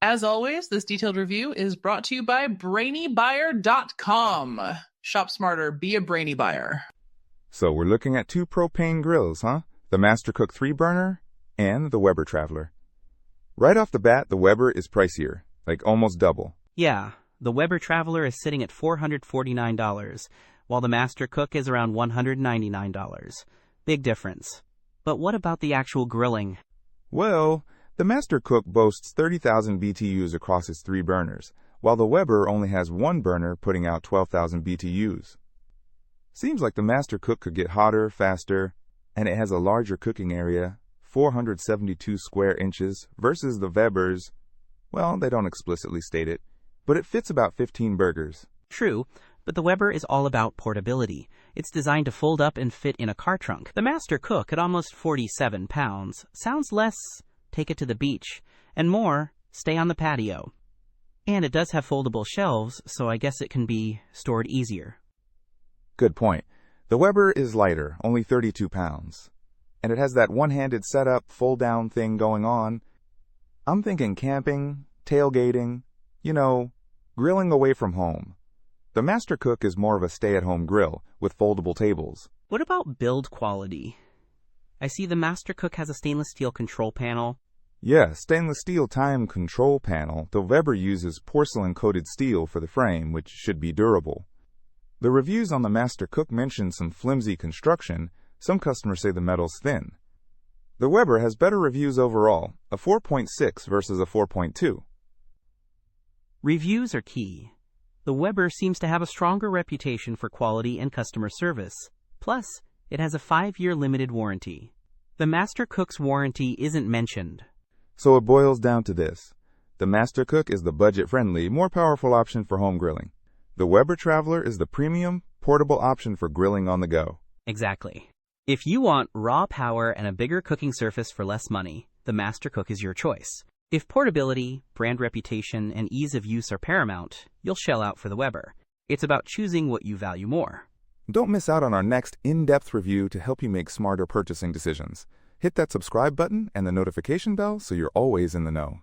As always, this detailed review is brought to you by BrainyBuyer.com. Shop smarter, be a brainy buyer. So we're looking at two propane grills, huh? The Master Cook 3-burner and the Weber Traveler. Right off the bat, the Weber is pricier, like almost double. Yeah, the Weber Traveler is sitting at $449, while the Master Cook is around $199. Big difference. But what about the actual grilling? Well, the Master Cook boasts 30,000 BTUs across its 3 burners, while the Weber only has 1 burner putting out 12,000 BTUs. Seems like the Master Cook could get hotter, faster, and it has a larger cooking area, 472 square inches, versus the Weber's, well, they don't explicitly state it, but it fits about 15 burgers. True, but the Weber is all about portability. It's designed to fold up and fit in a car trunk. The Master Cook, at almost 47 pounds, sounds less, take it to the beach, and more, stay on the patio. And it does have foldable shelves, so I guess it can be stored easier. Good point. The Weber is lighter, only 32 pounds. And it has that one-handed setup, fold-down thing going on. I'm thinking camping, tailgating, grilling away from home. The Master Cook is more of a stay-at-home grill with foldable tables. What about build quality? I see the Master Cook has a stainless steel control panel. Yeah, stainless steel time control panel. The Weber uses porcelain-coated steel for the frame, which should be durable. The reviews on the Master Cook mention some flimsy construction. Some customers say the metal's thin. The Weber has better reviews overall, a 4.6 versus a 4.2. Reviews are key. The Weber seems to have a stronger reputation for quality and customer service. Plus, it has a 5-year limited warranty. The Master Cook's warranty isn't mentioned. So it boils down to this. The Master Cook is the budget-friendly, more powerful option for home grilling. The Weber Traveler is the premium, portable option for grilling on the go. Exactly. If you want raw power and a bigger cooking surface for less money, the Master Cook is your choice. If portability, brand reputation, and ease of use are paramount, you'll shell out for the Weber. It's about choosing what you value more. Don't miss out on our next in-depth review to help you make smarter purchasing decisions. Hit that subscribe button and the notification bell so you're always in the know.